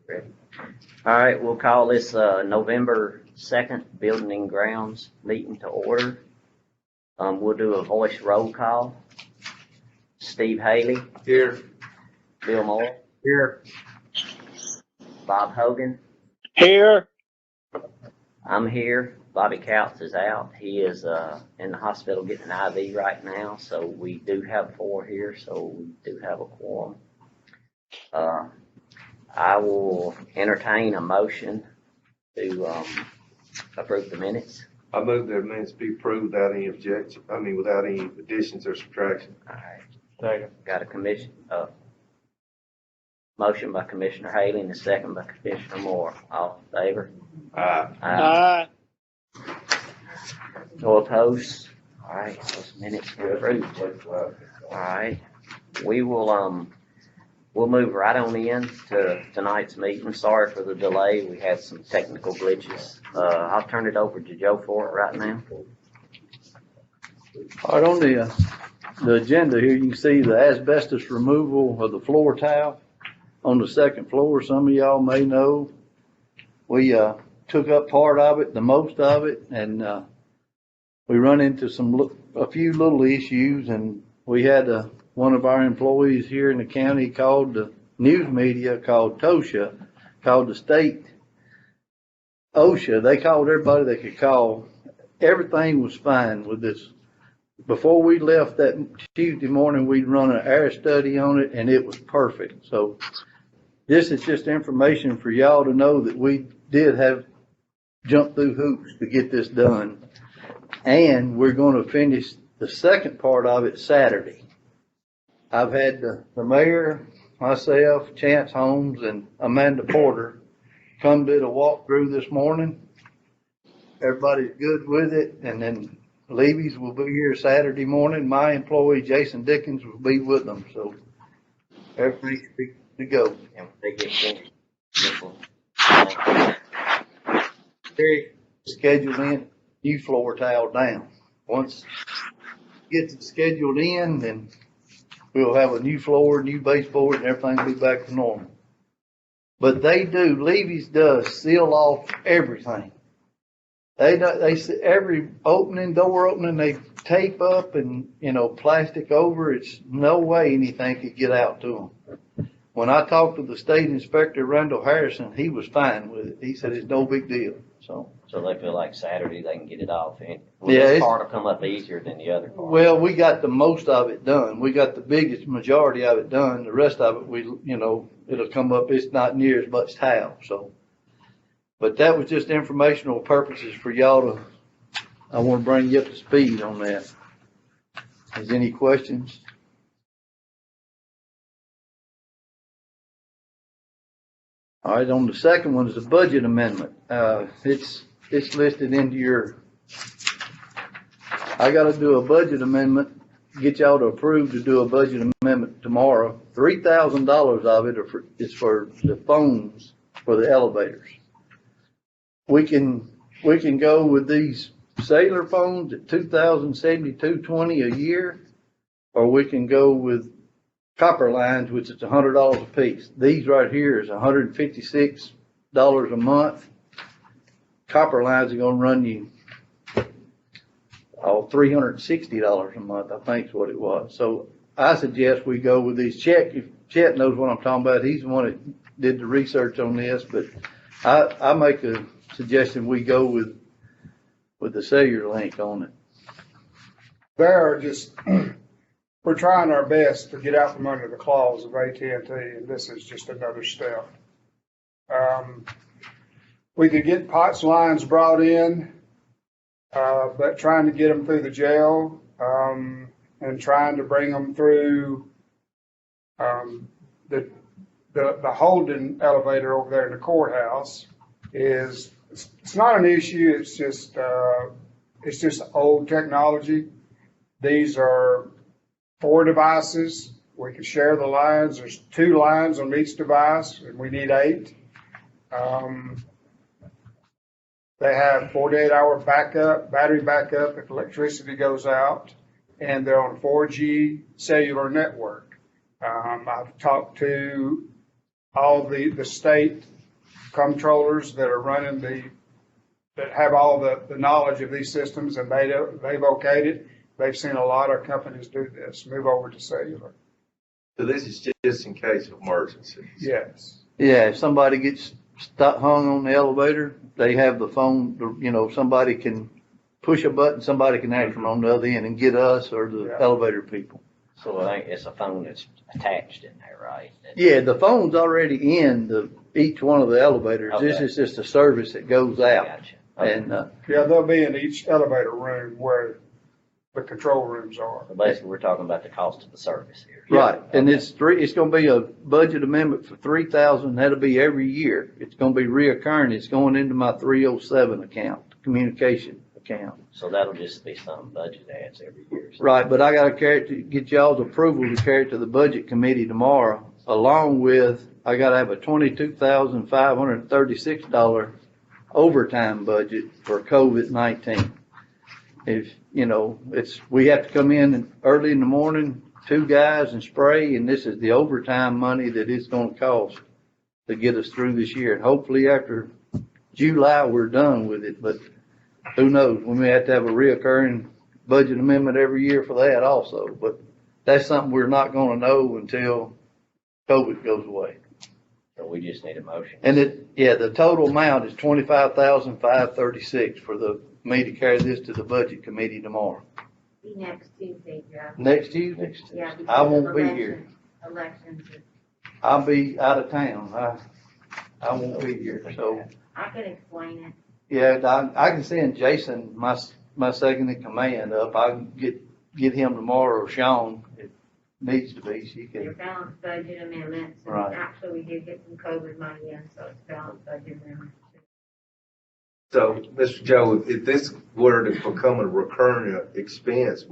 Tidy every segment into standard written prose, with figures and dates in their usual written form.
Ready? All right, we'll call this November 2nd Building and Grounds meeting to order. We'll do a voice roll call. Steve Haley. Here. Bill Moore. Here. Bob Hogan. Here. I'm here. Bobby Couts is out. He is in the hospital getting an IV right now, so we do have 4 here, so we do have a quorum. I will entertain a motion to approve the minutes. I move that minutes be approved without any objection, without any additions or subtraction. All right. Second. Got a motion by Commissioner Haley and a second by Commissioner Moore. All in favor? Aye. Aye. No opposed? All right, those minutes are approved. All right, we will, we'll move right on in to tonight's meeting. Sorry for the delay. We had some technical glitches. I'll turn it over to Joe for it right now. All right, on the agenda here, you can see the asbestos removal of the floor tile on the second floor. Some of y'all may know we took up part of it, the most of it, and we run into a few little issues, and we had one of our employees here in the county called the news media, called TOSHA, called the state OSHA. They called everybody they could call. Everything was fine with this. Before we left that Tuesday morning, we'd run an air study on it, and it was perfect. So this is just information for y'all to know that we did have jumped through hoops to get this done. And we're going to finish the second part of it Saturday. I've had the mayor, myself, Chance Holmes, and Amanda Porter come to the walkthrough this morning. Everybody's good with it. And then Levy's will be here Saturday morning. My employee, Jason Dickens, will be with them. So everything's good to go. And they get finished. Scheduled in, new floor tile down. Once it gets scheduled in, then we'll have a new floor, new baseboard, and everything will be back to normal. But Levy's does seal off everything. They every door opening, they tape up and, plastic over. It's no way anything could get out to them. When I talked to the state inspector, Randall Harrison, he was fine with it. He said it's no big deal. So they feel like Saturday they can get it off. Yeah, this part will come up easier than the other part. Well, we got the most of it done. We got the biggest majority of it done. The rest of it, it'll come up. It's not near as much tile. So, but that was just informational purposes for y'all I want to bring you up to speed on that. Is any questions? All right, on the second one is the budget amendment. It's listed into your, I got to do a budget amendment, get y'all to approve to do a budget amendment tomorrow. $3,000 of it is for the phones for the elevators. We can go with these cellular phones at $2,072.20 a year, or we can go with copper lines, which is $100 a piece. These right here is $156 a month. Copper lines are going to run you $360 a month, I think is what it was. So I suggest we go with these. Chet knows what I'm talking about. He's the one that did the research on this, but I make a suggestion we go with the cellular link on it. We're trying our best to get out from under the claws of AT&T, and this is just another step. We could get POTS lines brought in, but trying to get them through the jail and trying to bring them through the Holden elevator over there in the courthouse it's not an issue. It's just old technology. These are 4 devices. We can share the lines. There's 2 lines on each device, and we need 8. They have 48-hour backup, battery backup if electricity goes out, and they're on a 4G cellular network. I've talked to all the state comptrollers that are running that have all the knowledge of these systems, and they've okayed it. They've seen a lot of companies do this, move over to cellular. So this is just in case of emergencies. Yes. Yeah, if somebody gets hung on the elevator, they have the phone, you know, somebody can push a button, somebody can answer them on the other end and get us or the Yeah. elevator people. So I think it's a phone that's attached in there, right? Yeah, the phone's already in each one of the elevators. This Okay. is just a service that goes out. Gotcha. Okay. And, Yeah, they'll be in each elevator room where the control rooms are. So basically, we're talking about the cost of the service here. right, and Okay. it's gonna be a budget amendment for 3,000, that'll be every year. It's gonna be reoccurring, it's going into my 307 account, communication account. So that'll just be some budget adds every year. So- Right, but I gotta get y'all's approval to carry it to the budget committee tomorrow, along with, I gotta have a $22,536 overtime budget for COVID-19. If, you know, we have to come in early in the morning, 2 guys and spray, and this is the overtime money that it's gonna cost to get us through this year. And hopefully after July, we're done with it, but who knows? We may have to have a reoccurring budget amendment every year for that also, but that's something we're not gonna know until COVID goes away. So we just need a motion. And the total amount is 25,536 for me to carry this to the budget committee tomorrow. Be next Tuesday, Joe. Next Tuesday? Yeah, because I won't of be here. Elections. I'll be out of town. I won't be here, so, I can explain it. yeah, I can send Jason, my second in command up. I can get him tomorrow, or Sean, if needs to be, she Your can. balanced budget amendments, and Right. actually we did get some COVID money in, so it's balanced budget amendments. So, Mr. Joe, if this were to become a recurring expense,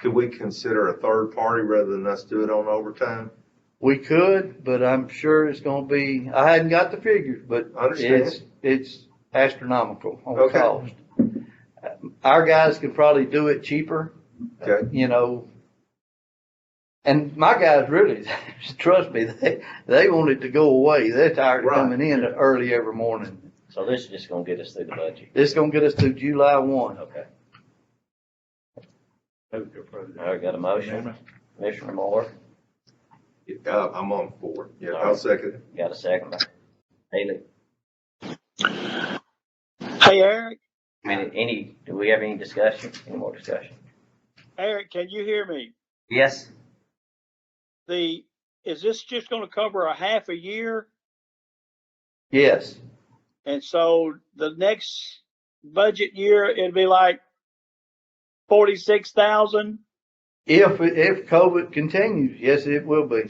could we consider a third party rather than us do it on overtime? We could, but I'm sure it's gonna be, I hadn't got the figures, but I understand. it's astronomical on Okay. cost. Our guys could probably do it cheaper, Okay. you know. And my guys really, trust me, they want it to go away. They're tired of Right. coming in early every morning. So this is just gonna get us through the budget. It's gonna get us through July 1. Okay. All right, got a motion? Commissioner Moore, I'm on board. Yeah, I'll second it. got a second by Haley. Hey, Eric. Do we have any discussion, any more discussion? Eric, can you hear me? Yes. Is this just going to cover a half a year? Yes. And so the next budget year, it'll be like 46,000. If COVID continues, yes, it will be.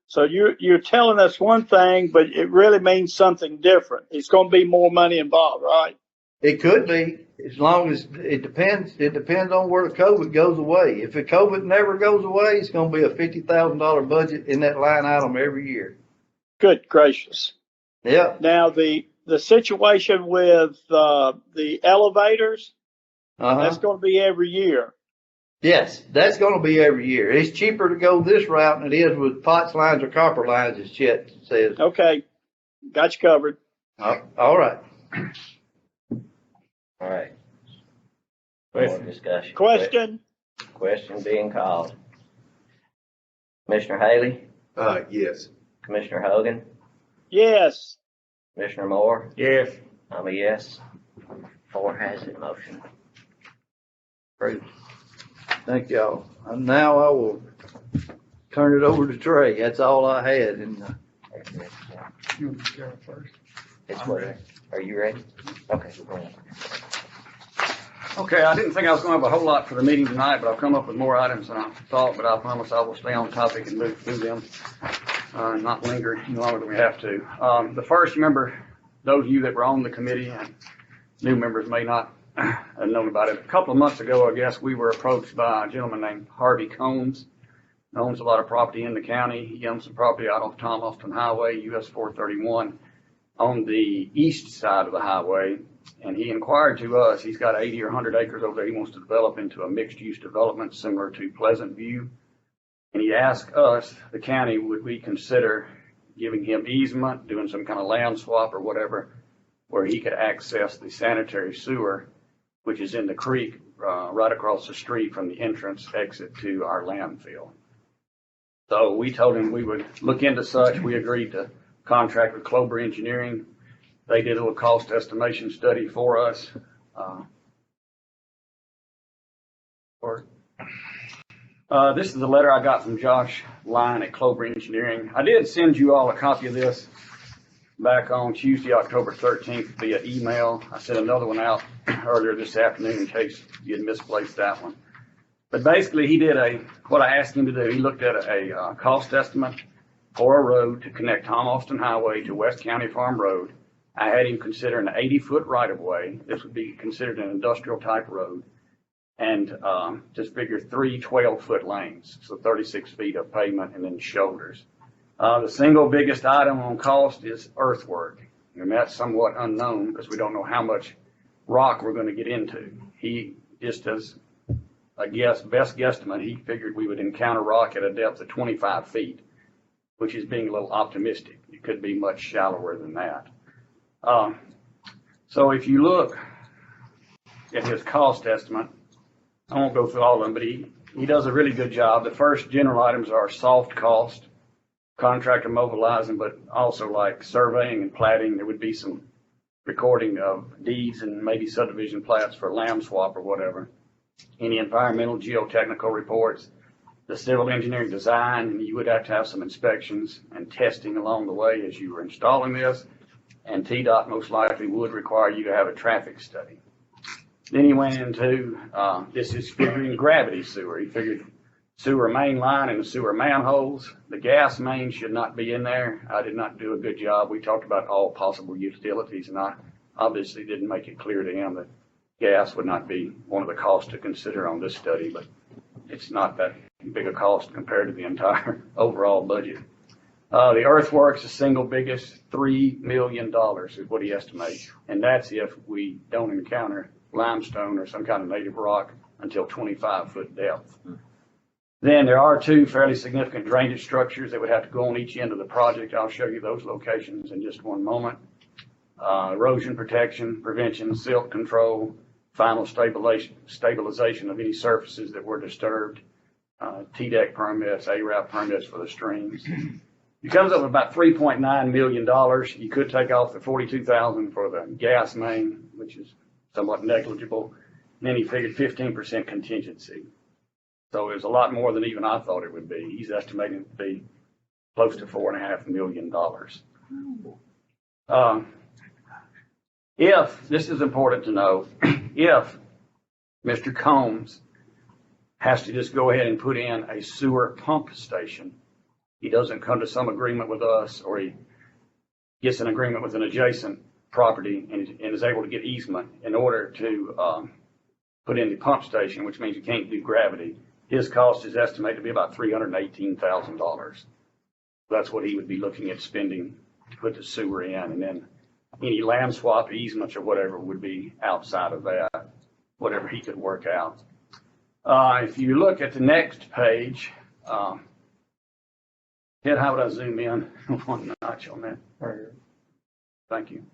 So you're telling us one thing, but it really means something different. It's going to be more money involved, right? It could be, as long as, it depends on where the COVID goes away. If the COVID never goes away, it's gonna be a $50,000 budget in that line item every year. Good gracious. Yep. Now the situation with the elevators, that's going to be every year. Yes, that's gonna be every year. It's cheaper to go this route than it is with POTS lines or copper lines, as Chet says. Okay, got you covered. All right. All right. More discussion. Question? Question being called. Commissioner Haley, Yes. Commissioner Hogan, Yes. Commissioner Moore, Yes. I'm a yes. 4 has it, motion approved. Thank y'all. And now I will turn it over to Trey. That's all I had. And You want to go first? It's what, are you ready? Okay, go ahead. Okay, I didn't think I was going to have a whole lot for the meeting tonight, but I've come up with more items than I thought, but I promise I will stay on topic and move through them, not linger any longer than we have to. The first, remember, those of you that were on the committee and new members may not have known about it. A couple of months ago, I guess, we were approached by a gentleman named Harvey Combs, who owns a lot of property in the county. He owns some property out off Tom Austin Highway, US 431, on the east side of the highway. And he inquired to us, he's got 80 or 100 acres over there he wants to develop into a mixed-use development similar to Pleasant View. And he asked us, the county, would we consider giving him easement, doing some kind of land swap or whatever, where he could access the sanitary sewer, which is in the creek, right across the street from the entrance exit to our landfill. So we told him we would look into such. We agreed to contract with Clover Engineering. They did a little cost estimation study for us. This is the letter I got from Josh Line at Clover Engineering. I did send you all a copy of this back on Tuesday, October 13th via email. I sent another one out earlier this afternoon in case you had misplaced that one. But basically he did what I asked him to do. He looked at a cost estimate for a road to connect Tom Austin Highway to West County Farm Road. I had him consider an 80-foot right-of-way. This would be considered an industrial type road. And just figure 3 12-foot lanes, so 36 feet of pavement and then shoulders. The single biggest item on cost is earthwork, and that's somewhat unknown because we don't know how much rock we're going to get into. He just as a best guesstimate, he figured we would encounter rock at a depth of 25 feet, which is being a little optimistic. It could be much shallower than that. So if you look at his cost estimate, I won't go through all of them, but he does a really good job. The first general items are soft cost, contractor mobilizing, but also like surveying and platting. There would be some recording of deeds and maybe subdivision plats for land swap or whatever. Any environmental geotechnical reports, the civil engineering design, and you would have to have some inspections and testing along the way as you were installing this. And TDOT most likely would require you to have a traffic study. Then he went into, this is figuring gravity sewer. He figured sewer main line and the sewer manholes. The gas main should not be in there. I did not do a good job. We talked about all possible utilities, and I obviously didn't make it clear to him that gas would not be one of the costs to consider on this study, but it's not that big a cost compared to the entire overall budget. The earthworks, the single biggest, $3 million is what he estimates, and that's if we don't encounter limestone or some kind of native rock until 25-foot depth. Then there are 2 fairly significant drainage structures that would have to go on each end of the project. I'll show you those locations in just one moment. Erosion protection, prevention, silt control, final stabilization of any surfaces that were disturbed, TDEC permits, ARAP permits for the streams. It comes up with about $3.9 million. You could take off the $42,000 for the gas main, which is somewhat negligible. And then he figured 15% contingency. So it was a lot more than even I thought it would be. He's estimating it to be close to $4.5 million. If, this is important to know, if Mr. Combs has to just go ahead and put in a sewer pump station, he doesn't come to some agreement with us, or he gets an agreement with an adjacent property and is able to get easement in order to put in the pump station, which means you can't do gravity, his cost is estimated to be about $318,000. That's what he would be looking at spending to put the sewer in, and then any land swap easements or whatever would be outside of that, whatever he could work out. If you look at the next page, Ted, how would I zoom in one notch on that? Right here. Thank you.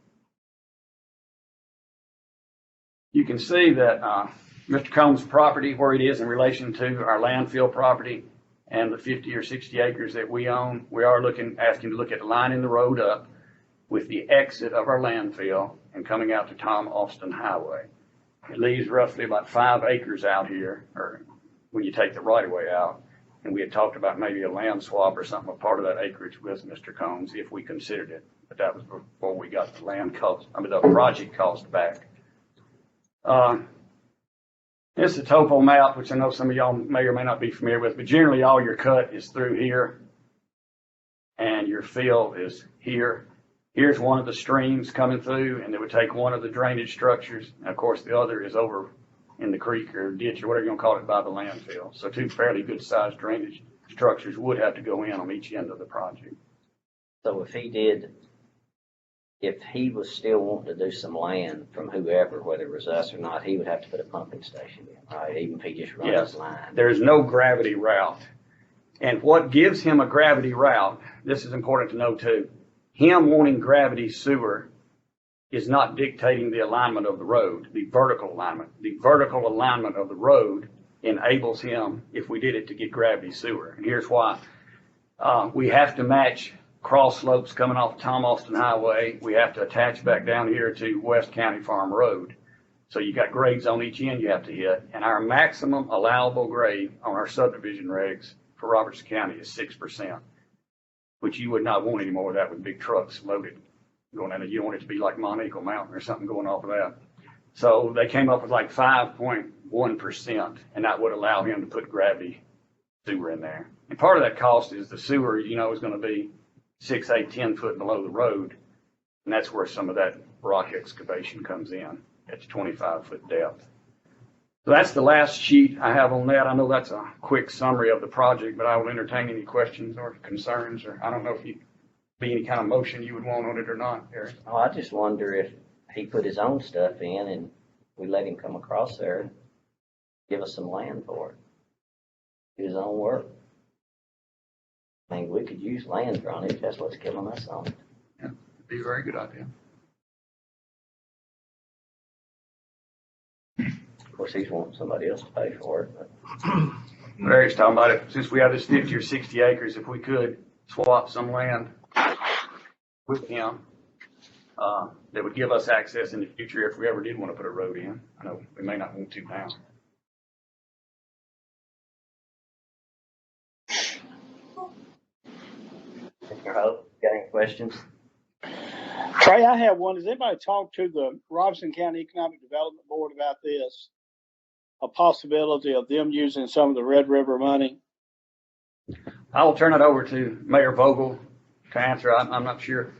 You can see that Mr. Combs' property, where it is in relation to our landfill property and the 50 or 60 acres that we own, we are asking to look at lining the road up with the exit of our landfill and coming out to Tom Austin Highway. It leaves roughly about 5 acres out here, or when you take the right of way out. And we had talked about maybe a land swap or something, a part of that acreage with Mr. Combs if we considered it. But that was before we got the the project cost back. This is a topo map, which I know some of y'all may or may not be familiar with, but generally all your cut is through here and your fill is here. Here's one of the streams coming through, and it would take one of the drainage structures. And of course, the other is over in the creek or ditch or whatever you're gonna call it by the landfill. So 2 fairly good sized drainage structures would have to go in on each end of the project. So if he was still wanting to do some land from whoever, whether it was us or not, he would have to put a pumping station in, right? Even if he just runs his line. There's no gravity route. And what gives him a gravity route, this is important to know too, him wanting gravity sewer is not dictating the alignment of the road, the vertical alignment. The vertical alignment of the road enables him, if we did it, to get gravity sewer. And here's why. We have to match cross slopes coming off Tom Austin Highway. We have to attach back down here to West County Farm Road. So you got grades on each end you have to hit. And our maximum allowable grade on our subdivision regs for Robertson County is 6%, which you would not want anymore of that with big trucks loaded going in. You want it to be like Mont Eagle Mountain or something going off of that. So they came up with like 5.1%, and that would allow him to put gravity sewer in there. And part of that cost is the sewer, you know, is going to be 6, 8, 10 foot below the road. And that's where some of that rock excavation comes in at 25-foot depth. So that's the last sheet I have on that. I know that's a quick summary of the project, but I will entertain any questions or concerns, or I don't know if you be any kind of motion you would want on it or not, Eric. Oh, I just wonder if he put his own stuff in and we let him come across there and give us some land for it. Do his own work. I mean, we could use land frontage. That's what's killing us on it. Yeah, it'd be a very good idea. Of course, he's wanting somebody else to pay for it, but. Eric's talking about it, since we have this 50 or 60 acres, if we could swap some land with him, that would give us access in the future if we ever did want to put a road in. I know we may not want to now. Mr. Hope, got any questions? Trey, I have one. Has anybody talked to the Robertson County Economic Development Board about this? A possibility of them using some of the Red River money? I will turn it over to Mayor Vogel to answer. I'm not sure.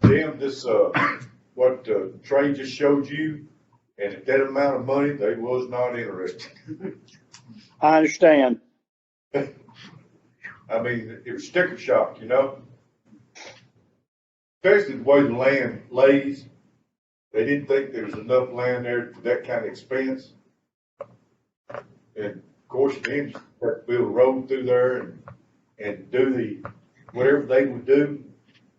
Them, this, what Trey just showed you, and at that amount of money, they was not interested. I understand. I mean, it was sticker shock, you know? Especially the way the land lays. They didn't think there was enough land there for that kind of expense. And of course, then you have to build a road through there and do the, whatever they would do.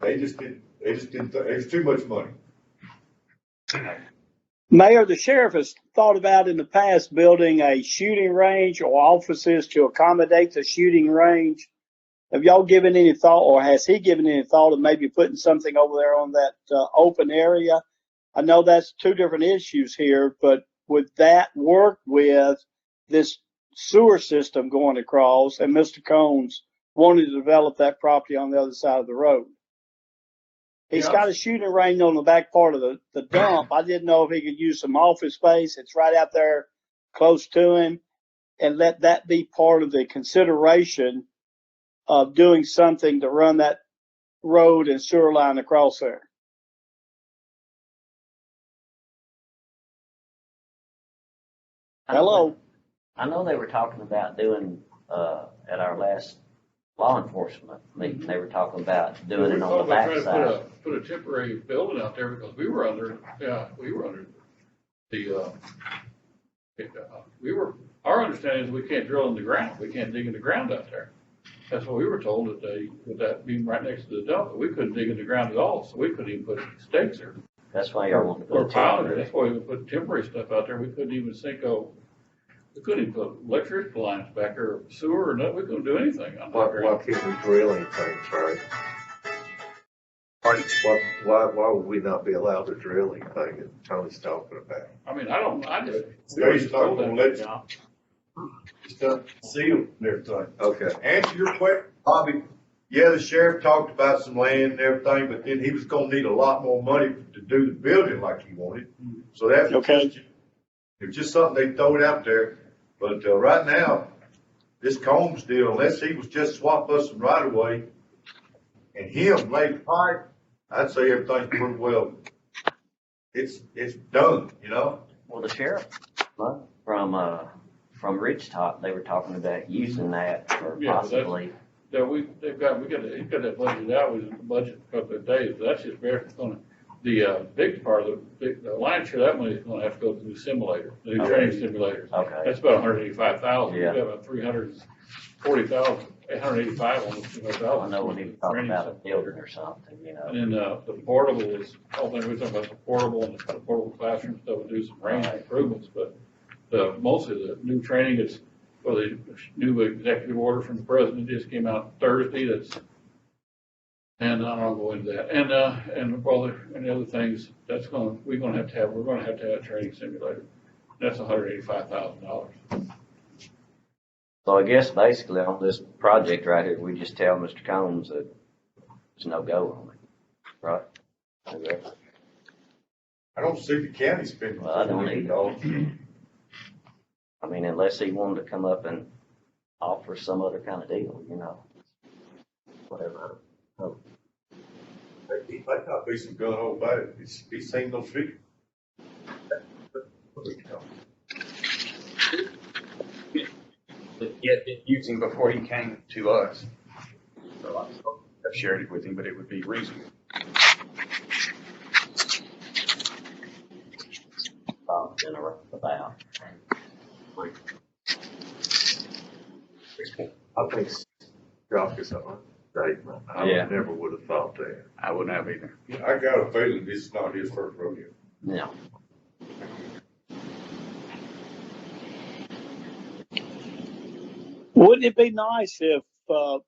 They just didn't think, it was too much money. Mayor, the sheriff has thought about in the past building a shooting range or offices to accommodate the shooting range. Have y'all given any thought, or has he given any thought of maybe putting something over there on that open area? I know that's two different issues here, but would that work with this sewer system going across and Mr. Combs wanting to develop that property on the other side of the road? He's got a shooting range on the back part of the dump. I didn't know if he could use some office space. It's right out there close to him, and let that be part of the consideration of doing something to run that road and sewer line across there. Hello. I know they were talking about doing, at our last law enforcement meeting, they were talking about doing it on the backside. Put a temporary building out there because we were under our understanding is we can't drill in the ground. We can't dig in the ground out there. That's what we were told, that with that being right next to the dump, we couldn't dig in the ground at all, so we couldn't even put stakes there. That's why y'all want to Or put a piling it. temporary. That's why we put temporary stuff out there. We couldn't even we couldn't even put electric lines back there, or sewer, or nothing. We couldn't do anything on Why that ground. can't we drill anything, Trey? Why would we not be allowed to drill anything that Tony's talking about? I mean, I just. They're not gonna let you. Stuff sealed and everything. Okay. Answer your question, Bobby. Yeah, the sheriff talked about some land and everything, but then he was gonna need a lot more money to do the building like he wanted. So that was Okay. it was just something they throw it out there. But, right now, this Combs deal, unless he was just swap us some right of way and him lay the pipe, I'd say everything's pretty well, it's done, you know? Well, the sheriff, from Ridge Top, they were talking about using that for Yeah, possibly. Yeah, we got that budgeted out, was in the budget for a couple of days. That's just The big part of the lion's share of that money is gonna have to go to the new simulator, the new training simulators. Okay, That's about 185,000. Yeah. We've got about 340,000, 885, almost I 200,000. know we need to talk Training about a stuff. building or something, you know. And then, the portable is, all thing we're talking about the portable and the portable classroom stuff, would do some range Right. improvements, but mostly the new training is, well, the new executive order from the president just came out Thursday, and I'll go into that, and the other things, we're gonna have to have a training simulator. That's $185,000. So I guess basically on this project right here, we just tell Mr. Combs that there's no go on it, right? Okay. I don't see the county spending. Well, I don't $4 million. either. I mean, unless he wanted to come up and offer some other kind of deal, you know, whatever. He might not be some gun ho about it. He's seen those figures. Yet using before he came to us. So I've shared it with him, but it would be reasonable. About. I think Josh is on statement. I Yeah. never would have thought that. I wouldn't have either. I got a feeling this is not his first rodeo. No. Wouldn't it be nice if,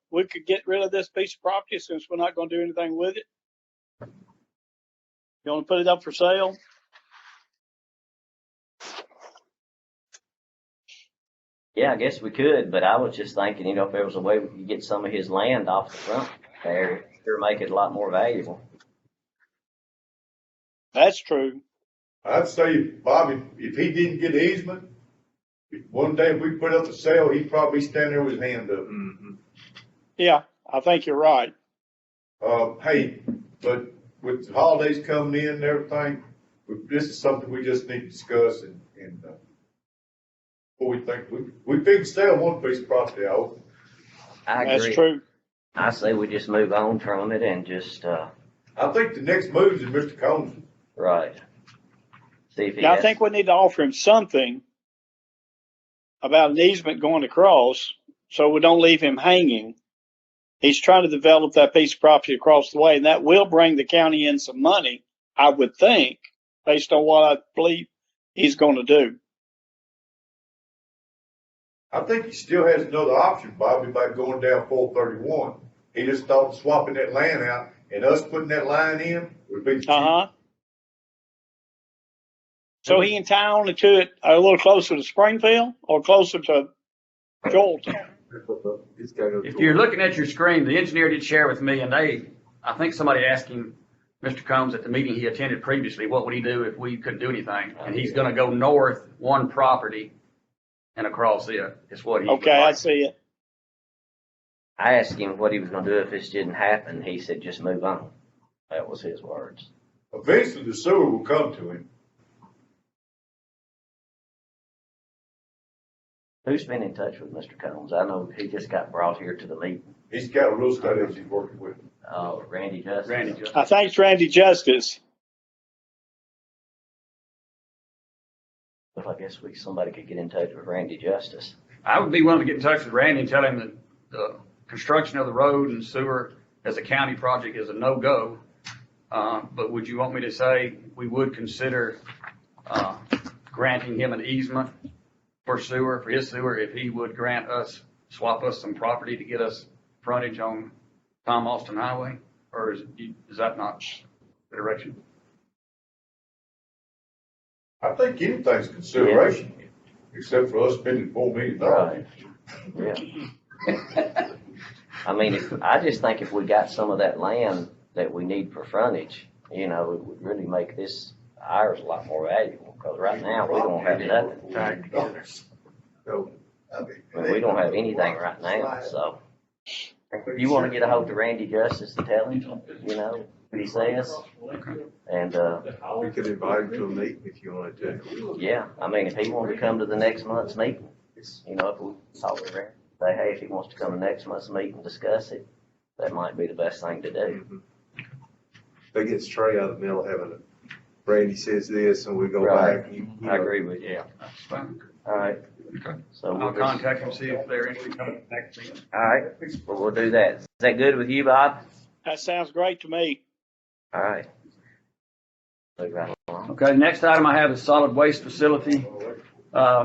we could get rid of this piece of property since we're not gonna do anything with it? You wanna put it up for sale? Yeah, I guess we could, but I was just thinking, you know, if there was a way we could get some of his land off the front there, it would make it a lot more valuable. That's true. I'd say, Bobby, if he didn't get the easement, one day if we put up for sale, he'd probably stand there with his hand up. Mm-hmm. Yeah, I think you're right. Hey, but with the holidays coming in and everything, this is something we just need to discuss and what we think. We figured sell one piece of property out. I agree. That's true. I say we just move on from it and just, I think the next move is Mr. Combs. right. See if he Yeah, I has, think we need to offer him something about an easement going across, so we don't leave him hanging. He's trying to develop that piece of property across the way, and that will bring the county in some money, I would think, based on what I believe he's gonna do. I think he still has another option, Bobby, by going down 431. He just thought swapping that land out and us putting that line in would be the cheapest. Uh-huh. So he can tie only to it a little closer to Springfield or closer to Joelton? It's got to go If you're looking at your screen, the engineer did share with me, and I think somebody asked him, Mr. Combs, at the meeting he attended previously, what would he do if we couldn't do anything? And he's gonna go north one property and across it, is what he. would Okay, I like. see it. I asked him what he was gonna do if this didn't happen. He said, just move on. That was his words. Eventually the sewer will come to him. Who's been in touch with Mr. Combs? I know he just got brought here to the meeting. He's got a real estate agent he's working with. Randy Justice. Randy just. I think it's Randy Justice. Well, I guess somebody could get in touch with Randy Justice. I would be willing to get in touch with Randy and tell him that the construction of the road and sewer as a county project is a no-go. But would you want me to say we would consider, granting him an easement for his sewer, if he would swap us some property to get us frontage on Tom Austin Highway? Or is that not the direction? I think anything's consideration, except for us spending $4 million. Right. Yeah. I mean, I just think if we got some of that land that we need for frontage, you know, it would really make ours a lot more valuable, because right now, we don't have nothing tied together. So, I mean, we don't have anything right now, so. If you wanna get a hold of Randy Justice and tell him, you know, what he says, and, we could invite him to a meeting if you wanted to. yeah, I mean, if he wanted to come to the next month's meeting, you know, if we talk with him, say, hey, if he wants to come to next month's meeting and discuss it, that might be the best thing to do. they get straight out of the middle having a, Randy says this and we go Right. back. And you I know, agree with you. Yeah. That's fine. All right. Okay. So I'll we'll just, contact them, see if they're interested in coming back to me. all right. Well, we'll do that. Is that good with you, Bob? That sounds great to me. All right. Move right along. Okay, next item I have is solid waste facility.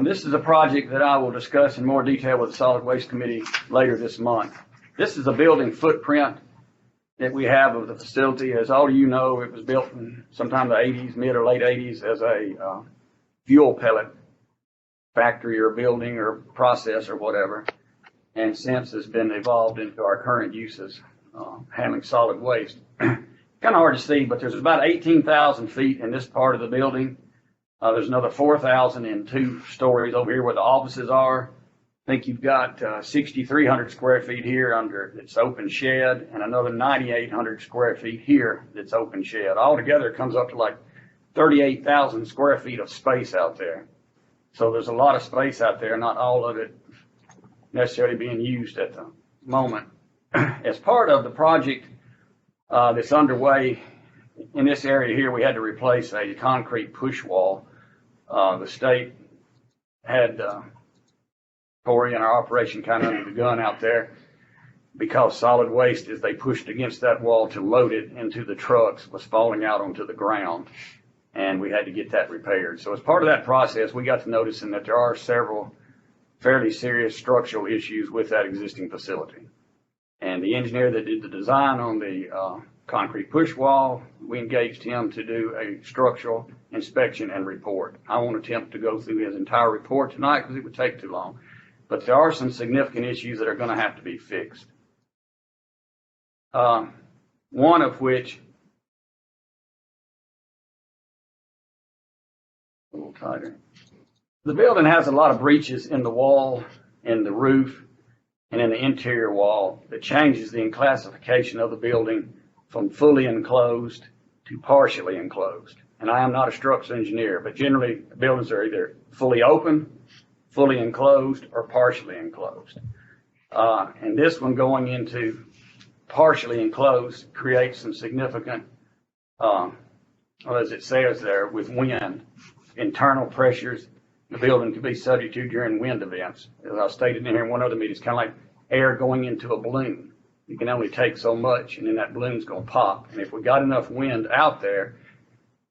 This is a project that I will discuss in more detail with the solid waste committee later this month. This is a building footprint that we have of the facility. As all of you know, it was built in sometime the 80s, mid or late 80s, as a fuel pellet factory or building or process or whatever, and since has been evolved into our current uses, handling solid waste. Kind of hard to see, but there's about 18,000 feet in this part of the building. There's another 4,000 in 2 stories over here where the offices are. I think you've got 6,300 square feet here under its open shed, and another 9,800 square feet here that's open shed. Altogether, it comes up to like 38,000 square feet of space out there. So there's a lot of space out there, not all of it necessarily being used at the moment. As part of the project that's underway in this area here, we had to replace a concrete push wall. The state had Corey and our operation kind of under the gun out there because solid waste, as they pushed against that wall to load it into the trucks, was falling out onto the ground, and we had to get that repaired. So as part of that process, we got to noticing that there are several fairly serious structural issues with that existing facility. And the engineer that did the design on the concrete push wall, we engaged him to do a structural inspection and report. I won't attempt to go through his entire report tonight because it would take too long. But there are some significant issues that are going to have to be fixed. One of which, a little tighter. The building has a lot of breaches in the wall, in the roof, and in the interior wall that changes the classification of the building from fully enclosed to partially enclosed. And I am not a structural engineer, but generally buildings are either fully open, fully enclosed, or partially enclosed. And this one going into partially enclosed creates some significant, as it says there, with wind, internal pressures the building could be subject to during wind events. As I stated in here in one other meeting, it's kind of like air going into a balloon. You can only take so much, and then that balloon's going to pop. And if we got enough wind out there,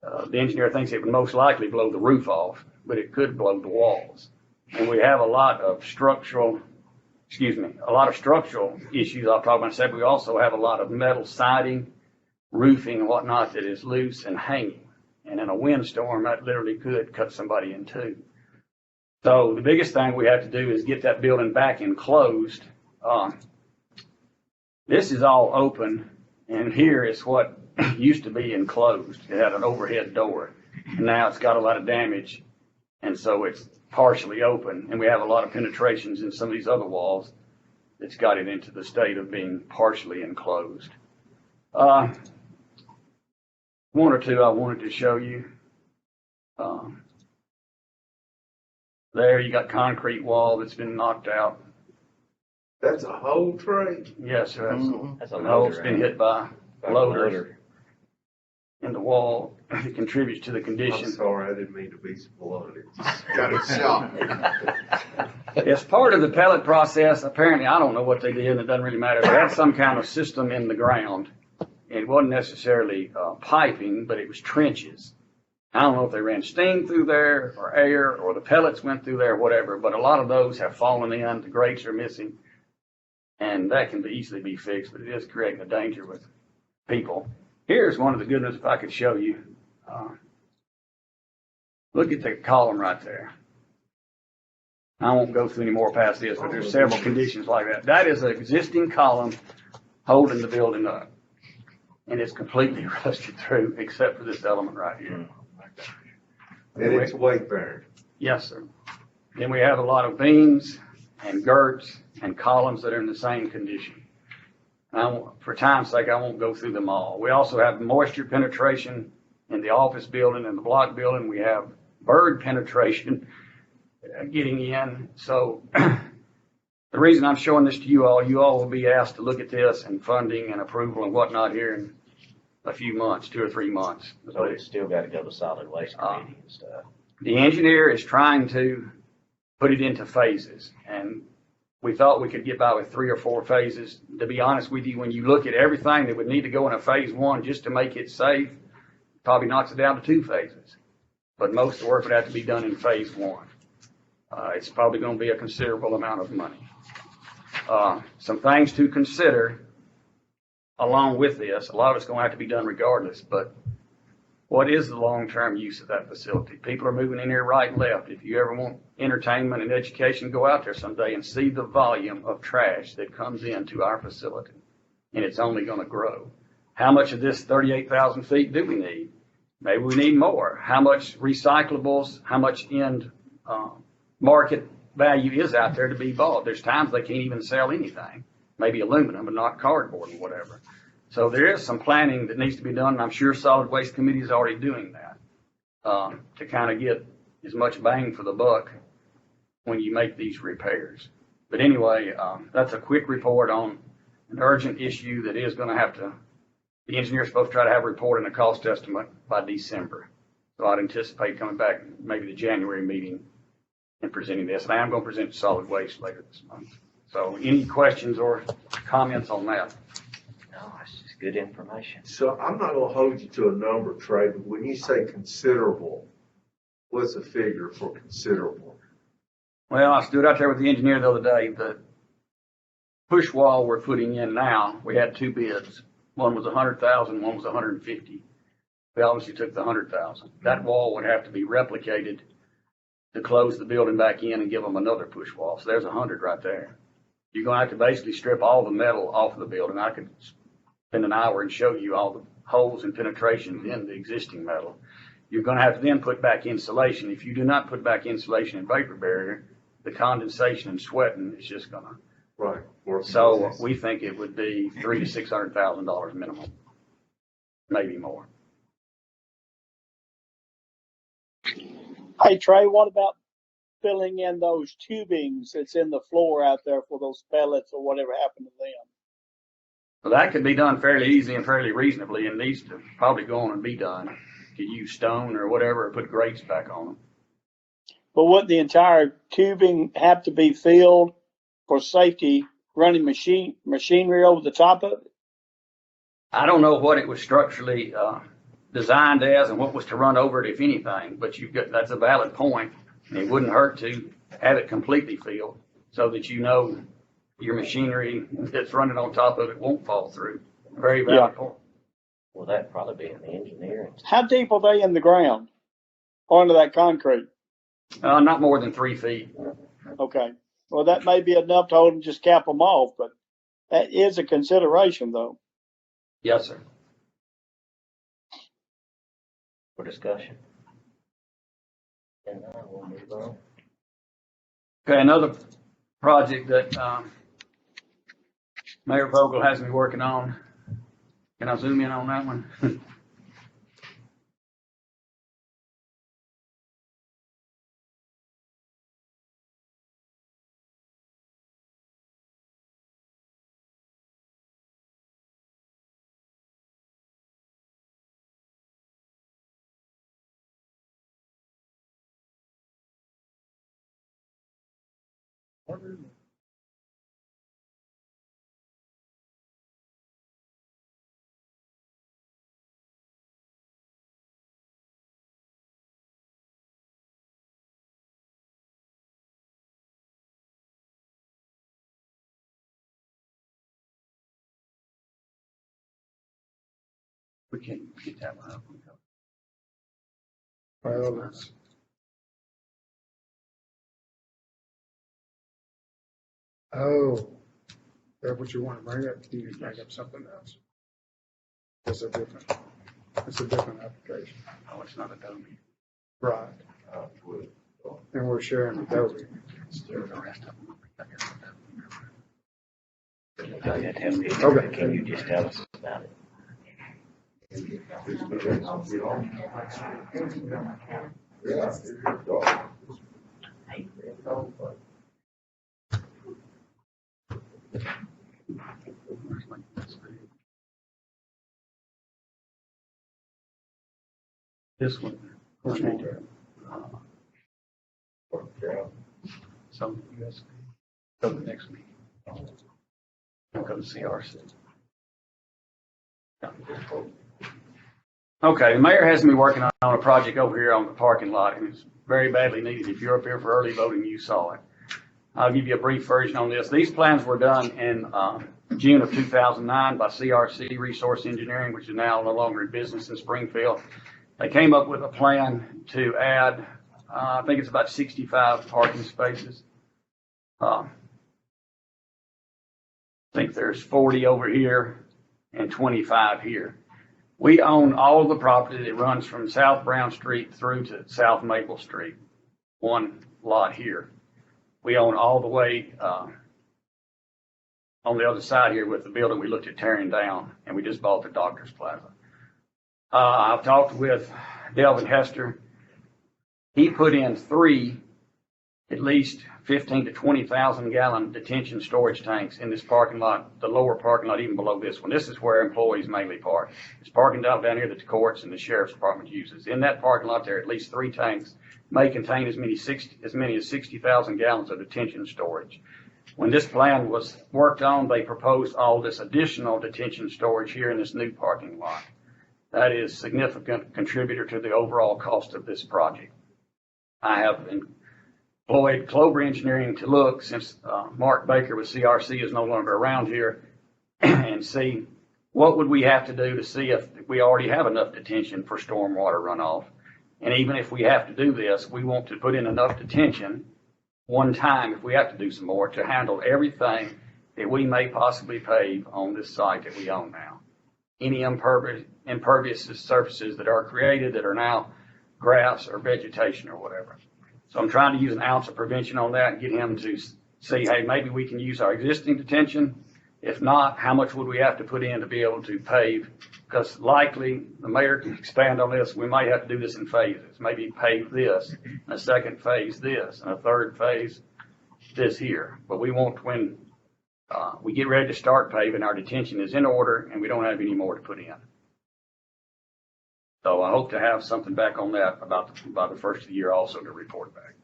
the engineer thinks it would most likely blow the roof off, but it could blow the walls. And we have a lot of structural issues I'll talk about in a second. We also have a lot of metal siding, roofing and whatnot that is loose and hanging. And in a windstorm, that literally could cut somebody in two. So the biggest thing we have to do is get that building back enclosed. This is all open, and here is what used to be enclosed. It had an overhead door, and now it's got a lot of damage, and so it's partially open, and we have a lot of penetrations in some of these other walls that's got it into the state of being partially enclosed. One or two I wanted to show you. There you got concrete wall that's been knocked out. That's a whole tray. Yes, sir. That's a The hole's loader, been ain't hit by it? loaders in the wall. It contributes to the I'm condition. sorry, I didn't mean to be so blunt. Got it shot. As part of the pellet process, apparently, I don't know what they did, and it doesn't really matter. They had some kind of system in the ground. It wasn't necessarily piping, but it was trenches. I don't know if they ran steam through there or air or the pellets went through there or whatever, but a lot of those have fallen in. The grates are missing, and that can easily be fixed, but it is creating a danger with people. Here's one of the good ones, if I could show you. Look at the column right there. I won't go through any more past this, but there's several conditions like that. That is an existing column holding the building up, and it's completely rusted through except for this element right here. And it's weight bearing. Yes, sir. Then we have a lot of beams and girts and columns that are in the same condition. For time's sake, I won't go through them all. We also have moisture penetration in the office building and the block building. We have bird penetration getting in. So the reason I'm showing this to you all will be asked to look at this and funding and approval and whatnot here in a few months, 2 or 3 months. So it's still gotta go to solid waste committee and stuff. The engineer is trying to put it into phases, and we thought we could get by with 3 or 4 phases. To be honest with you, when you look at everything that would need to go in a phase 1 just to make it safe, probably knocks it down to 2 phases. But most of the work would have to be done in phase 1. It's probably going to be a considerable amount of money. Some things to consider along with this. A lot of it's going to have to be done regardless, but what is the long-term use of that facility? People are moving in here right and left. If you ever want entertainment and education, go out there someday and see the volume of trash that comes into our facility, and it's only going to grow. How much of this 38,000 feet do we need? Maybe we need more. How much recyclables, how much end market value is out there to be bought? There's times they can't even sell anything, maybe aluminum, but not cardboard or whatever. So there is some planning that needs to be done, and I'm sure Solid Waste Committee is already doing that to kind of get as much bang for the buck when you make these repairs. But anyway, that's a quick report on an urgent issue that is going to have to, the engineer's supposed to try to have a report and a cost estimate by December. So I'd anticipate coming back maybe the January meeting and presenting this. And I am going to present to Solid Waste later this month. So any questions or comments on that? No, it's just good information. So I'm not gonna hold you to a number, Trey, but when you say considerable, what's the figure for considerable? Well, I stood out there with the engineer the other day. The push wall we're putting in now, we had 2 bids. One was 100,000, one was 150. We obviously took the 100,000. That wall would have to be replicated to close the building back in and give them another push wall. So there's 100 right there. You're going to have to basically strip all the metal off of the building. I could spend an hour and show you all the holes and penetrations in the existing metal. You're going to have to then put back insulation. If you do not put back insulation and vapor barrier, the condensation and sweating is just going to. Right. So we think it would be $300,000 to $600,000 minimum, maybe more. Hey Trey, what about filling in those tubings that's in the floor out there for those pellets or whatever happened to them? So that could be done fairly easy and fairly reasonably, and needs to probably go on and be done. You could use stone or whatever, or put grates back on them. But wouldn't the entire tubing have to be filled for safety, running machinery over the top of it? I don't know what it was structurally designed as and what was to run over it, if anything, but that's a valid point. And it wouldn't hurt to have it completely filled so that you know your machinery that's running on top of it won't fall through. Very valid point. Well, that'd probably be in the engineering. How deep are they in the ground onto that concrete? Not more than 3 feet. Okay. Well, that may be enough to hold and just cap them off, but that is a consideration, though. Yes, sir. For discussion. And we'll move on. Okay, another project that Mayor Vogel has me working on. Can I zoom in on that one? We can't get that one up. Well, that's. Oh, that's what you want to bring up? You need to bring up something else. It's a different application. Oh, it's not Adobe. Right. And we're sharing Adobe. The rest of them. Okay. Can you just tell us about it? This one. So, yes, go to the next meeting. Don't go to CRC. Okay, the mayor has me working on a project over here on the parking lot, and it's very badly needed. If you're up here for early voting, you saw it. I'll give you a brief version on this. These plans were done in June of 2009 by CRC Resource Engineering, which is now no longer in business in Springfield. They came up with a plan to add, I think it's about 65 parking spaces. I think there's 40 over here and 25 here. We own all of the property that runs from South Brown Street through to South Maple Street, one lot here. We own all the way on the other side here with the building we looked at tearing down, and we just bought the Doctor's Plaza. I've talked with Delvin Hester. He put in 3, at least 15 to 20,000 gallon detention storage tanks in this parking lot, the lower parking lot, even below this one. This is where employees mainly park. It's parking down here that the courts and the sheriff's department uses. In that parking lot, there are at least 3 tanks, may contain as many as 60,000 gallons of detention storage. When this plan was worked on, they proposed all this additional detention storage here in this new parking lot. That is a significant contributor to the overall cost of this project. I have employed Clover Engineering to look, since Mark Baker with CRC is no longer around here, and see what would we have to do to see if we already have enough detention for stormwater runoff. And even if we have to do this, we want to put in enough detention one time, if we have to do some more, to handle everything that we may possibly pave on this site that we own now. Any impervious surfaces that are created that are now grass or vegetation or whatever. So I'm trying to use an ounce of prevention on that and get him to see, hey, maybe we can use our existing detention. If not, how much would we have to put in to be able to pave? Because likely, the mayor can expand on this, we might have to do this in phases. Maybe pave this, and a second phase this, and a third phase this here. But we want, when we get ready to start paving, our detention is in order and we don't have any more to put in. So I hope to have something back on that by the first of the year also to report back.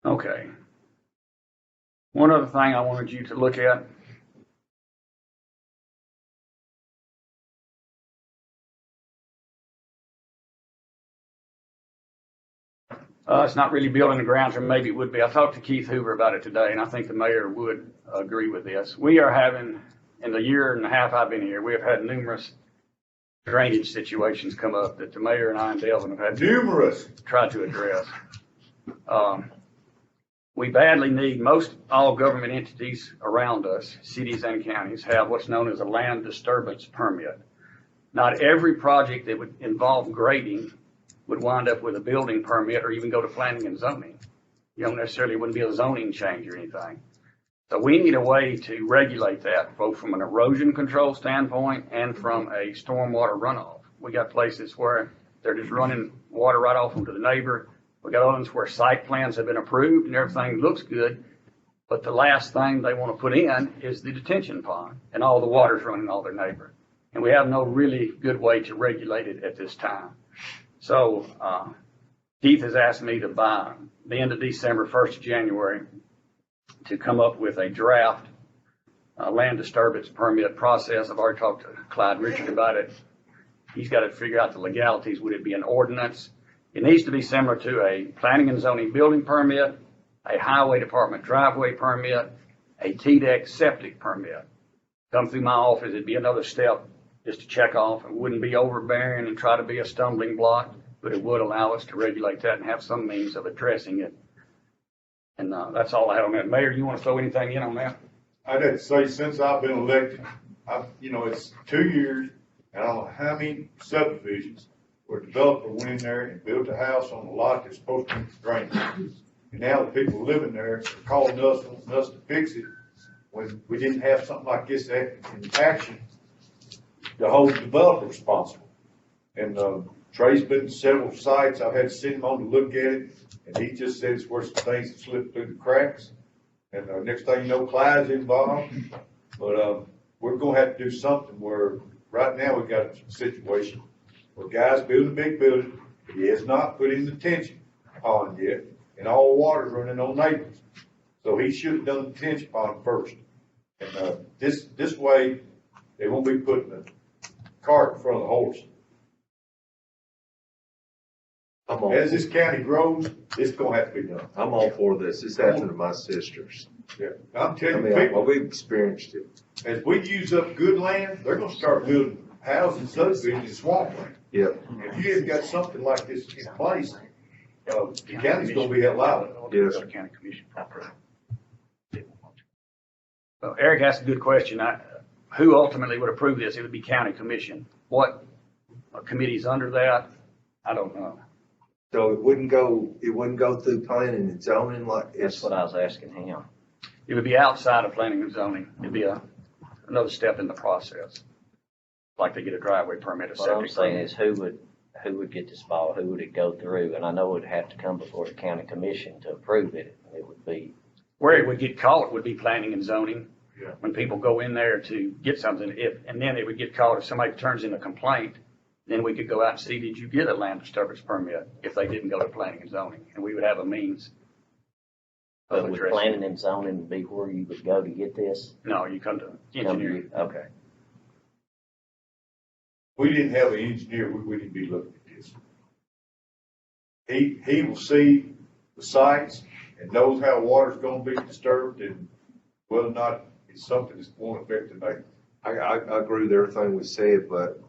Okay. One other thing I wanted you to look at. It's not really building the grounds, or maybe it would be. I talked to Keith Hoover about it today, and I think the mayor would agree with this. We are having, in the year and a half I've been here, we have had numerous drainage situations come up that the mayor and I and Delvin have had to try to address. We badly need, most all government entities around us, cities and counties, have what's known as a land disturbance permit. Not every project that would involve grading would wind up with a building permit or even go to planning and zoning. You don't necessarily, wouldn't be a zoning change or anything. So we need a way to regulate that, both from an erosion control standpoint and from a stormwater runoff. We got places where they're just running water right off into the neighbor. We got others where site plans have been approved and everything looks good, but the last thing they want to put in is the detention pond, and all the water's running all their neighbor. And we have no really good way to regulate it at this time. So Keith has asked me to, by the end of December, 1st of January, to come up with a draft land disturbance permit process. I've already talked to Clyde Richard about it. He's got to figure out the legalities. Would it be an ordinance? It needs to be similar to a planning and zoning building permit, a highway department driveway permit, a TDEC septic permit. Come through my office, it'd be another step just to check off. It wouldn't be overbearing and try to be a stumbling block, but it would allow us to regulate that and have some means of addressing it. And that's all I have on that. Mayor, you want to throw anything in on that? I'd have to say, since I've been elected, it's 2 years, and I don't know how many subdivisions where a developer went in there and built a house on a lot that's supposed to be drained. And now the people living there are calling us, wanting us to fix it, when we didn't have something like this in action to hold the developer responsible. And Trey's been to several sites. I've had to send him on to look at it, and he just said it's where some things have slipped through the cracks. And, next thing you know, Clyde's involved, but, we're gonna have to do something where, right now, we got a situation where guys building a big building, he has not put in the detention pond yet, and all the water's running on neighbors. So he should have done the detention pond first. And, this way, they won't be putting the cart in front of the horse. As this county grows, it's gonna have to be done. I'm all for this. This happened to my sisters. Yeah. I'm I telling mean, you, people, we've experienced it. as we use up good land, they're gonna start building houses, subdivisions, in swampland. Yep, If you haven't got something like this in place, the county's gonna be held liable. yes. County Commission. Well, Eric asked a good question. Who ultimately would approve this? It would be county commission. What committee's under that? I don't know. So it wouldn't go through planning and zoning like That's it's, what I was asking him. It would be outside of planning and zoning. It'd be another step in the process. Like they get a driveway permit, a What I'm septic saying permit. is who would get this ball? Who would it go through? And I know it would have to come before the county commission to approve it. It would be, Where it would get caught would be planning and zoning. Yeah. When people go in there to get something, and then it would get caught if somebody turns in a complaint, then we could go out and see, did you get a land disturbance permit if they didn't go to planning and zoning? And we would have a means of but would addressing. planning and zoning be where you would go to get this? No, you come to Come to engineering. you? Okay. We didn't have an engineer, we wouldn't be looking at this. He will see the sites and knows how water's gonna be disturbed and whether or not it's something that's going to affect the neighbor. I agree with everything we said, but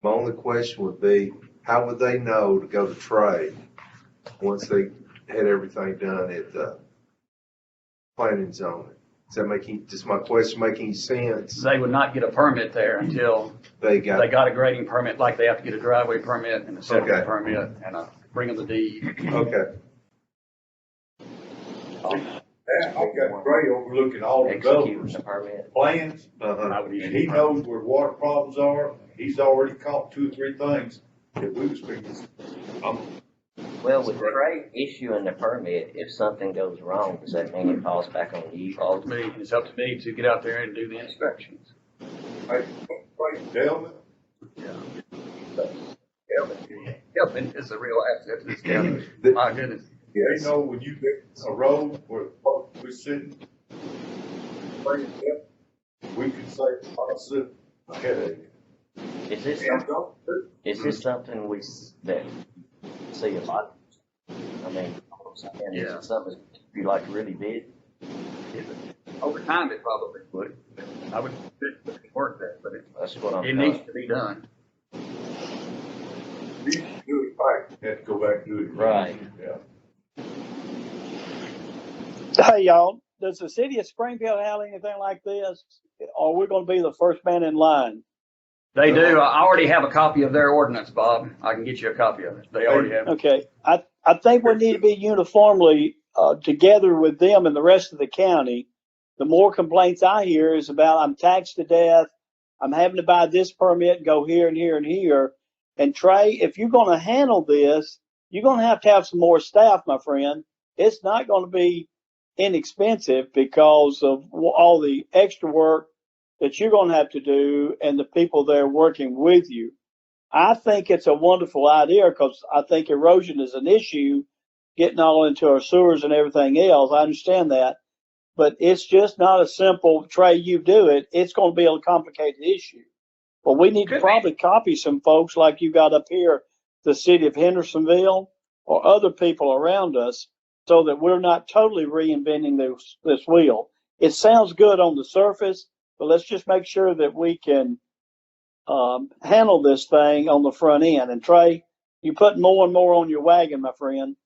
my only question would be, how would they know to go to trade once they had everything done at the planning and zoning? Does my question make any sense? They would not get a permit there until They they got, got a grading permit, like they have to get a driveway permit and a septic Okay. permit and bring them the deed. okay, I've got Gray overlooking all the Execute developers' the permit. plans, uh-huh, I would and usually. he knows where water problems are. He's already caught 2 or 3 things that we was speaking. Well, with Trey issuing the permit, if something goes wrong, does that mean it falls back on you? Falls to me, and it's up to me to get out there and do the inspections. Hey, Delvin, Helping is a real asset to this county. My goodness. they know when you get a road where the folks we're sitting, we can say, "Honestly, a headache." Is this something that see a lot? I mean, is Yeah. it something you like really big? Over time, it probably would. I would work that, but That's what I'm. it needs to be done. We used to do it right, had to go back and do it. Right. Yeah. Hey, y'all, does the city of Springfield have anything like this? Or we're gonna be the first man in line? They do. I already have a copy of their ordinance, Bob. I can get you a copy of it. They already have. Okay, I think we need to be uniformly, together with them and the rest of the county. The more complaints I hear is about, I'm taxed to death, I'm having to buy this permit, go here and here and here. And Trey, if you're gonna handle this, you're gonna have some more staff, my friend. It's not gonna be inexpensive because of all the extra work that you're gonna have to do and the people there working with you. I think it's a wonderful idea because I think erosion is an issue, getting all into our sewers and everything else. I understand that, but it's just not a simple, Trey, you do it. It's going to be a complicated issue. But we need to probably copy some folks like you got up here, the city of Hendersonville or other people around us, so that we're not totally reinventing this wheel. It sounds good on the surface, but let's just make sure that we can handle this thing on the front end. And Trey, you put more and more on your wagon, my friend.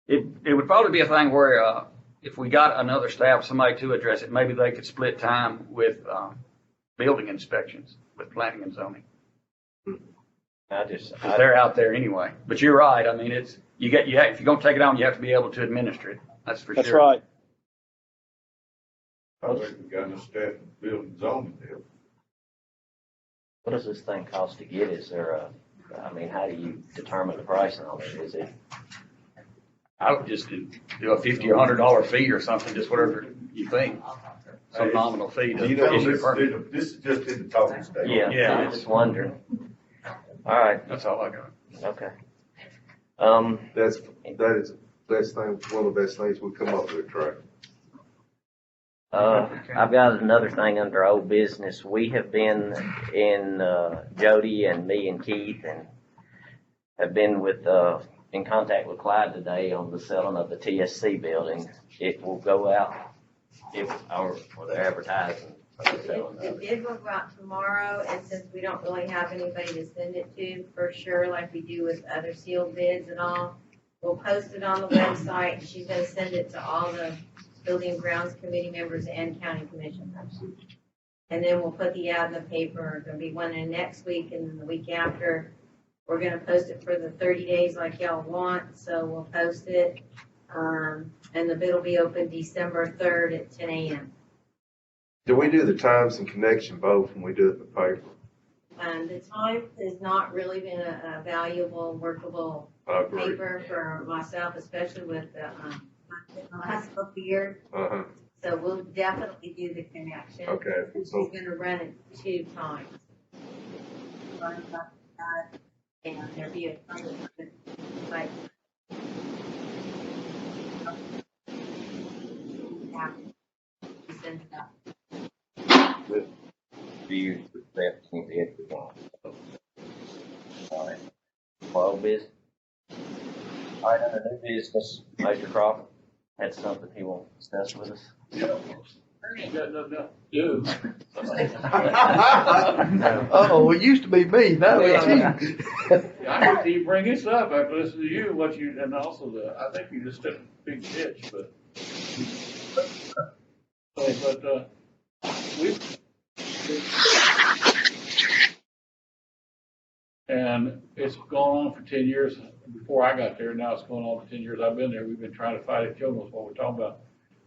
It would probably be a thing where, if we got another staff, somebody to address it, maybe they could split time with, building inspections, with planning and zoning. Because they're out there anyway. But you're right. I mean, if you're gonna take it on, you have to be able to administer it. That's for sure. That's right. I think we got enough staff in building zoning there. What does this thing cost to get? Is there how do you determine the pricing on it? Is it, I would just do a $50 or $100 fee or something, just whatever you think. Some nominal fee to You know, issue a permit. this is just in the talking stage. Yeah, Yeah. I'm just wondering. All right, That's all I got. okay. That is the best thing, one of the best things we come up with, Trey. I've got another thing under old business. We have been Jody and me and Keith and have been in contact with Clyde today on the selling of the TSC building. It will go out for the advertising. For the selling The of it. bid will go out tomorrow, and since we don't really have anybody to send it to for sure, like we do with other sealed bids and all, we'll post it on the website. She's gonna send it to all the building and grounds committee members and county commissioners. And then we'll put the ad in the paper. There'll be one in next week and then the week after. We're gonna post it for the 30 days like y'all want, so we'll post it. And the bid will be open December 3rd at 10 a.m. Do we do the times and connection both when we do it in the paper? The time has not really been a valuable, workable I agree. paper for myself, especially with the last couple of years. Uh-huh, So we'll definitely do the connection. okay. She's So, gonna run it 2 times. Run about that, and there'll be a time like. Yeah. She sends it out. Do you accept any entry on? All right. For old business. All right, under new business, Major Crawford had something he wants to discuss with us. Got nothing else to do. Oh, it used to be me, now it's you. I hate to bring this up after listening to you, and also I think you just took a big pitch, but. And it's gone on for 10 years. Before I got there, now it's going on for 10 years. I've been there. We've been trying to fight it. Joe knows what we're talking about.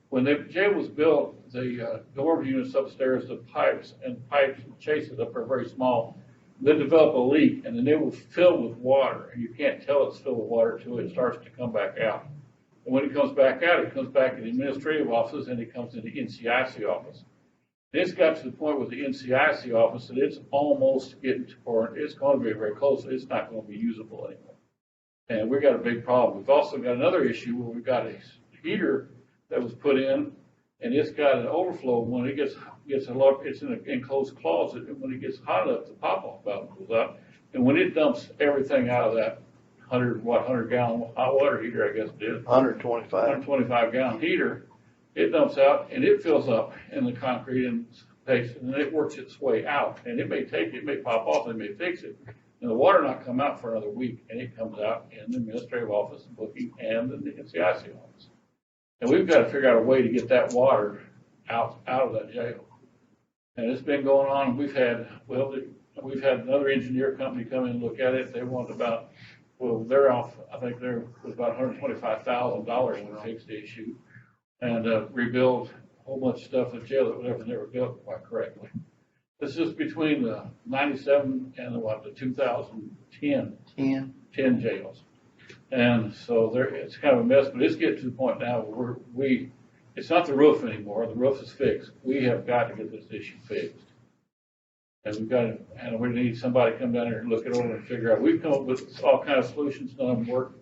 When the jail was built, the dorm units upstairs, the pipes chases up are very small. They develop a leak, and then they will fill with water, and you can't tell it's filled with water until it starts to come back out. And when it comes back out, it comes back in the administrative offices, and it comes in the NCIC office. It's got to the point with the NCIC office that it's almost getting to, or it's going to be very close. It's not going to be usable anymore. And we've got a big problem. We've also got another issue where we've got a heater that was put in, and it's got an overflow. When it gets a lot, it's in an enclosed closet, and when it gets hot enough, the pop-off valve goes up. And when it dumps everything out of that 100-gallon hot water heater, I guess it is. 125 gallon heater, it dumps out and it fills up in the concrete and space, and then it works its way out. And it may pop off, it may fix it. And the water not come out for another week, and it comes out in the administrative office, booking, and in the NCIC office. And we've got to figure out a way to get that water out of that jail. And it's been going on. We've had another engineer company come in and look at it. They want they're off, I think there was about $125,000 when they fixed the issue, and rebuild a whole bunch of stuff in the jail that was never built quite correctly. This is between the 97 and the 2010 jails. And so it's kind of a mess, but it's getting to the point now where it's not the roof anymore. The roof is fixed. We have got to get this issue fixed. And we need somebody to come down here and look it over and figure out. We've come up with all kinds of solutions, none of them work.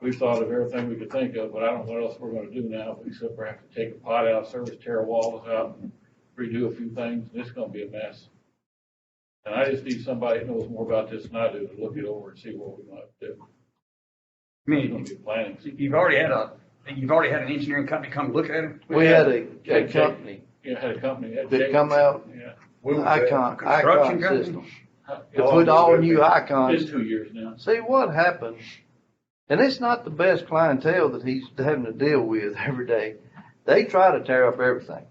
We've thought of everything we could think of, but I don't know what else we're gonna do now, except we have to take a pot out of service, tear walls out, and redo a few things, and it's gonna be a mess. And I just need somebody that knows more about this than I do to look it over and see what we might do. I It's gonna mean, be planning. you've already had an engineering company come look at it? We had a company Yeah, had a company. that come out, Yeah. Icon Construction company? System, to put all new It's icons. 2 years now. See what happens, and it's not the best clientele that he's having to deal with every day. They try to tear up everything.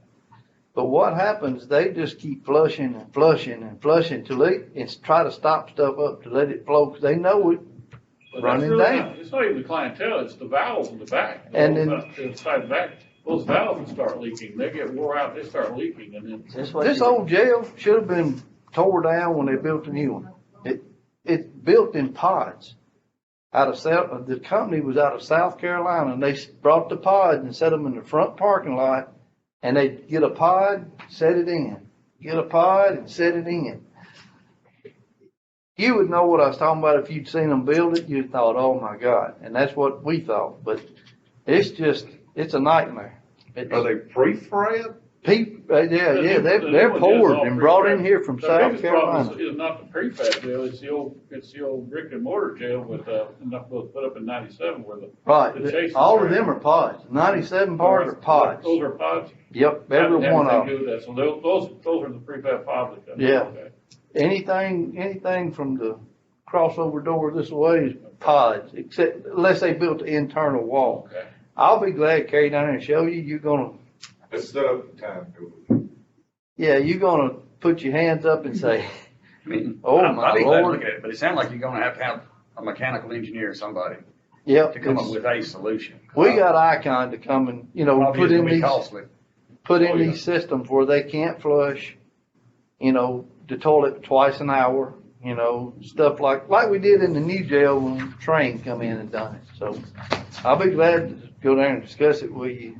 But what happens, they just keep flushing and flushing and flushing till they try to stop stuff up to let it flow, because they know it But running that's really down. not- It's not even the clientele, it's the valves in the back. And then- The side back, those valves will start leaking. They get wore out, they start leaking, and then Is this what This you- old jail should have been tore down when they built the new one. It's built in pods. the company was out of South Carolina, and they brought the pods and set them in the front parking lot, and they'd get a pod, set it in, get a pod and set it in. You would know what I was talking about if you'd seen them build it. You'd thought, oh my God. And that's what we thought. But it's a nightmare. Are they pre-framed? They're poured and brought in here from South Carolina. The biggest problem is not the prefab jail, it's the old brick and mortar jail with, put up in 97 where the Right. Chase All of is them are pods. 97 parts are pods. Those are pods? Yep, every one of them. So those are the prefab pods that come. Yeah. Okay. Anything from the crossover door this way is pods, except unless they built the internal wall. Okay. I'll be glad to carry down there and show you. You're gonna, Let's set up the time. yeah, you're gonna put your hands up and say, I mean, Oh, I'd my be glad to Lord. look at it, but it sounds like you're gonna have to have a mechanical engineer or somebody yep. to come up it's- with a solution. We got Icon to come and, Probably put it's in gonna be these, costly. put Oh, in yeah. these systems where they can't flush, the toilet twice an hour, stuff like we did in the new jail when Train come in and done it. So I'll be glad to go down and discuss it with you.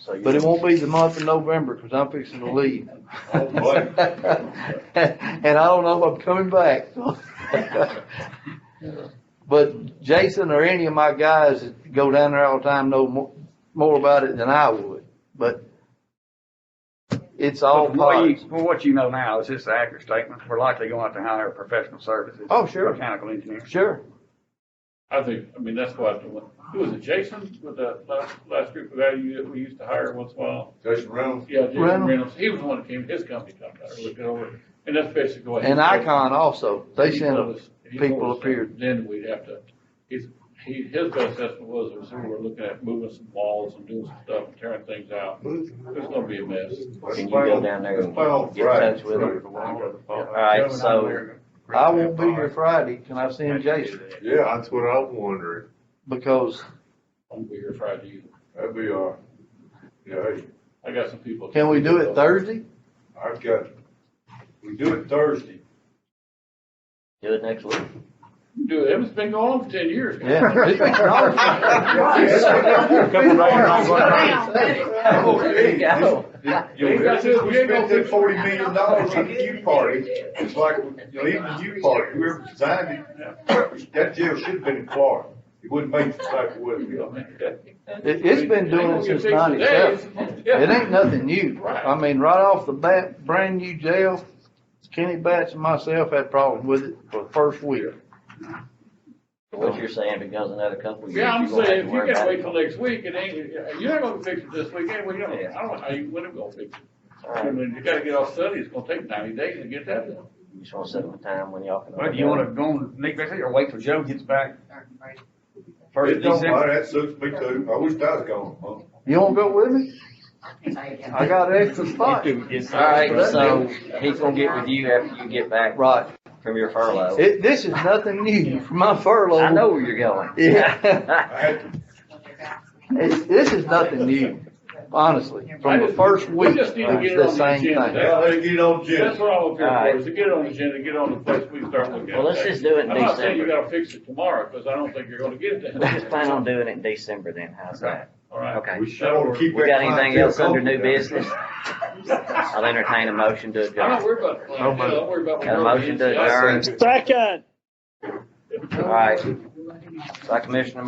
So But it won't be the month of November because I'm fixing to leave. Oh, boy. And I don't know if I'm coming back. But Jason or any of my guys that go down there all the time know more about it than I would. But it's all From what pods. from what you know now, is this an accurate statement? We're likely going to have to hire professional services. Oh, sure. Mechanical engineers. Sure. That's why, who was it, Jason, with the last group of guys that we used to hire once in a while? Jason Reynolds? Yeah, Jason Reynolds. Reynolds, he was the one that came, his company come down, looked it over, and that's basically what. he And said. Icon also. They He send told us- he people told us up here. Then we'd have to, his best estimate was we were looking at moving some walls and doing some stuff and tearing things out. It's gonna be a mess. Can you go down there and get in touch with them? All right, so I won't be here Friday. Can I send Jason? Yeah, that's what I'm wondering. Because I won't be here Friday either. That'd be, yeah, hey, I got some people. can we do it Thursday? I've got, we do it Thursday. do it next week. Do it, it's been going on for 10 years. Yeah. There you go. We spent that $40 million on the U party. It's like, even the U party, whoever designed it, that jail should have been in Florida. It wouldn't make it like it was. It's been doing it since 97. It ain't nothing new. I mean, right off the bat, brand new jail. Kenny Batts and myself had problems with it for the first week. What you're saying, if it goes another couple of years, Yeah, I'm you're gonna have saying, to if you worry gotta about wait it. till next week, it ain't, you're not gonna fix it this week anyway, I don't know how you, when it's gonna fix it. All I right. mean, you gotta get all study, it's gonna take 90 days to get that done. You just wanna set up a time when y'all can. Well, do you want to go on Nick Baxley or wait till Joe gets back? First It of don't December? matter, that suits me too. I wish I was gone, huh? You wanna go with me? I got an extra spot. All right, so he's gonna get with you after you get back Right. from your furlough. This is nothing new for my furlough. I know where you're going. Yeah. I had to, This is nothing new, honestly. From the first We week, just need to it get was it the on the same agenda. thing. yeah, let's get on That's Jim. what I'm here All right. for, is to get it on the agenda, get it on the place we can start looking at. Well, let's things. just do it in I'm not saying you December. gotta fix it tomorrow, cause I don't think you're gonna get it then. Let's just plan on doing it in December then, how's that? All right. Okay. We sure want to keep We that got anything clientele else under new going. business? I'll entertain a motion to I'm not adjourn. worried about the plan, don't worry about. Got a motion to adjourn. Second. All right. So Commissioner